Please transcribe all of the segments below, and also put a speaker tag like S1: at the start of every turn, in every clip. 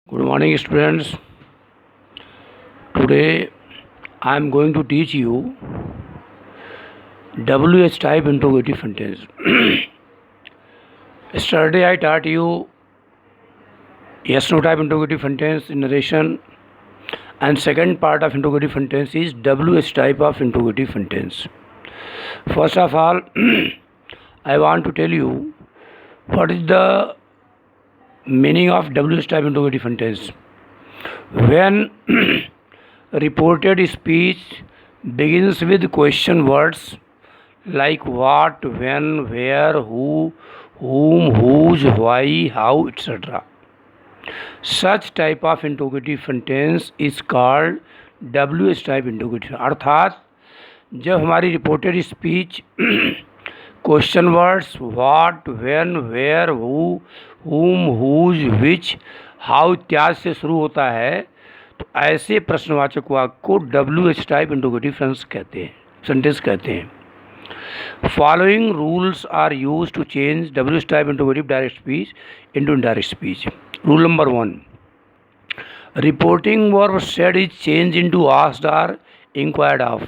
S1: Good morning, students. Today I am going to teach you WH type interrogative sentence. Yesterday I taught you yes no type interrogative sentence in narration, and second part of interrogative sentence is WH type of interrogative sentence. First of all, I want to tell you what is the meaning of WH type interrogative sentence. When reported speech begins with question words like what, when, where, who, whom, whose, why, how, etc. Such type of interrogative sentence is called WH type interrogative. अर्थात जब हमारी reported speech question words what, when, where, who, whom, whose, which, how इत्यादि से शुरू होता है तो ऐसे प्रश्नवाचक वाक्य को WH टाइप इंटरोगेटिव सेंटेंस कहते हैं. Following rules are used to change WH type interrogative direct speech into indirect speech. Rule number 1. Reporting verb said is changed into asked or inquired of.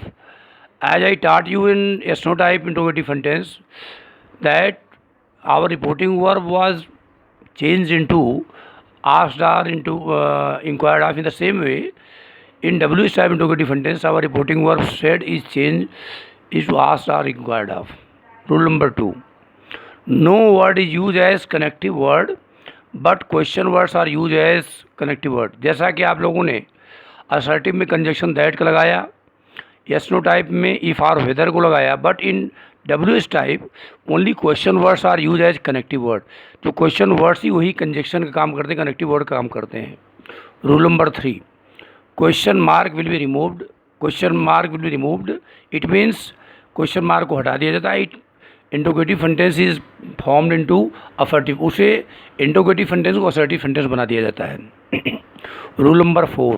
S1: As I taught you in yes no type interrogative sentence that our reporting verb was changed into asked or into inquired of. In the same way, in WH type interrogative sentence our reporting verb said is changed is to asked or inquired of. Rule number 2. No word is used as connective word but question words are use as connective word. जैसा कि आप लोगों ने assertive में conjunction that का लगाया, yes no type में if or whether को लगाया, but in WH type only question words are use as connective word. जो क्वेश्चन वर्ड्स ही वही कंजक्शन का काम करते हैं, कनेक्टिव वर्ड का काम करते हैं. Rule number 3. Question mark will be removed. Question mark will be removed it means question mark को हटा दिया जाता है. Interrogative sentence is formed into assertive. उसे इंटरोगेटिव सेंटेंस को असर्टिव सेंटेंस बना दिया जाता है. Rule number 4.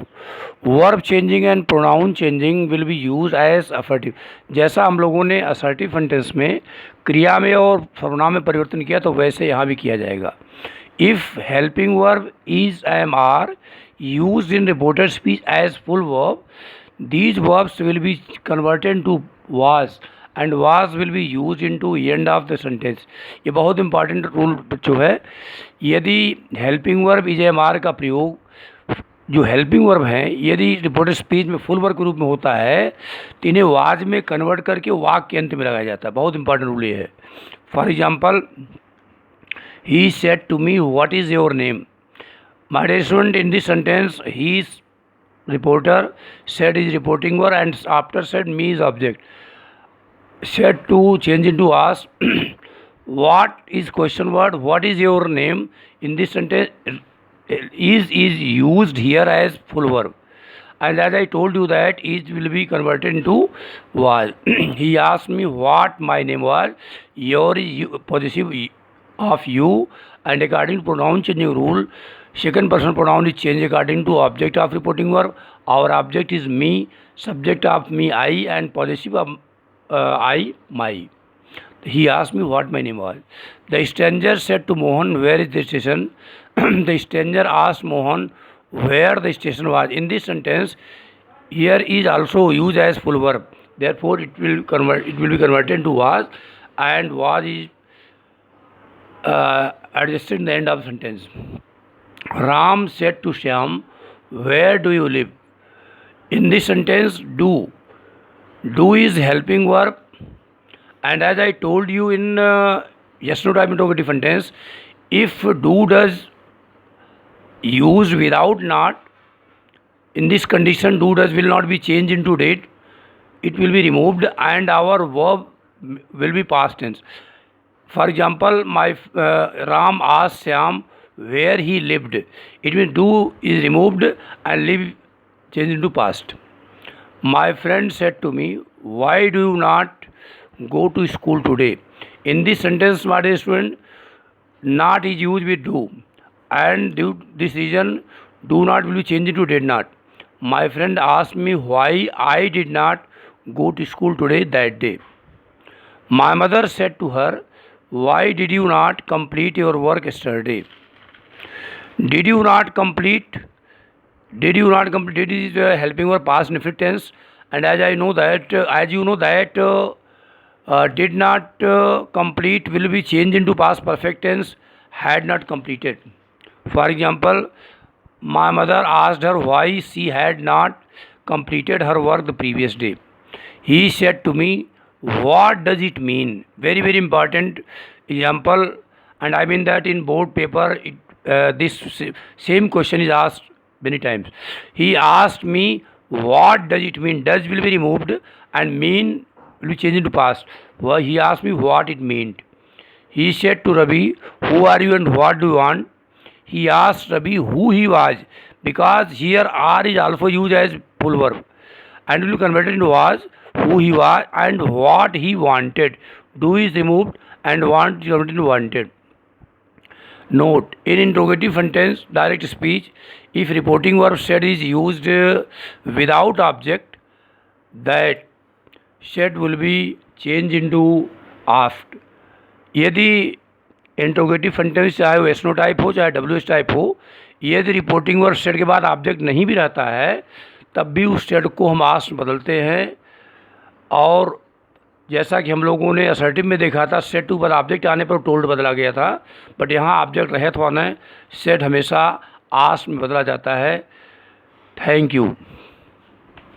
S1: Verb changing and pronoun changing will be use as assertive. जैसा हम लोगों ने असर्टिव सेंटेंस में क्रिया में और सर्वनाम में परिवर्तन किया तो वैसे यहाँ भी किया जाएगा. If helping verb is am are use in reported speech as full verb, these verbs will be converted into was and was will be used into end of the sentence. ये बहुत इंपॉर्टेंट रूल जो है. यदि helping verb is am are का प्रयोग जो helping verb हैं यदि रिपोर्टेड स्पीच में फुल वर्ब के रूप में होता है तो इन्हें वाज में कन्वर्ट करके वाक के अंत में लगाया जाता है. बहुत इंपॉर्टेंट रूल ये है. For example, he said to me what is your name. My dear student, in this sentence he reporter said is reporting verb and after said me is object. Said to change into ask. What is question word, what is your name in this sentence is used here as full verb, and as I told you that is will be converted into was. He asked me what my name was. Your is possessive of you, and according to pronoun changing rule, second person pronoun is changed according to object of reporting verb. Our object is me, subject of me I, and possessive of I my. He asked me what my name was. The stranger said to Mohan, where is the station? The stranger asked Mohan where the station was. In this sentence, here is also used as full verb. Therefore, it will be converted into was, and was is adjusted in the end of the sentence. Ram said to Shyam, where do you live? In this sentence, do is helping verb, and as I told you in yes no type interrogative sentence, if do does used without not, in this condition do does will not be changed into date, it will be removed and our verb will be past tense. For example, my Ram asked Shyam where he lived. It means do is removed and live changed into past. My friend said to me, why do you not go to school today? In this sentence, my dear student, not is used with do, and due to this reason do not will be changed into did not. My friend asked me why I did not go to school today that day. My mother said to her, why did you not complete your work yesterday? Did you not complete? Did you not complete? Did is helping for past indefinite tense, and as I know that, as you know that, did not complete will be changed into past perfect tense. Had not completed. For example, my mother asked her why she had not completed her work the previous day. He said to me, "What does it mean?" Very, very important example, and I mean that in board paper, this same question is asked many times. He asked me, "What does it mean?" Does will be removed and mean will be changed into past. Well, he asked me what it meant. He said to Ravi, "Who are you and what do you want?" He asked Ravi who he was, because here are is also used as full verb and will be converted into was, who he was and what he wanted. Do is removed and want is converted into wanted. Note: in interrogative sentence, direct speech, if reporting verb said is used without object, that said will be changed into asked. यदि interrogative sentence चाहे वो एसनो type हो चाहे W S type हो, यदि reporting verb set के बाद ऑब्जेक्ट नहीं भी रहता है तब भी उस सेट को हम आस्क बदलते हैं। और जैसा कि हम लोगों ने असर्टिव में देखा था, सेट टू पर ऑब्जेक्ट आने पर टोल्ड बदला गया था, बट यहाँ ऑब्जेक्ट रहित होने सेट हमेशा आस्क में बदला जाता है। Thank you.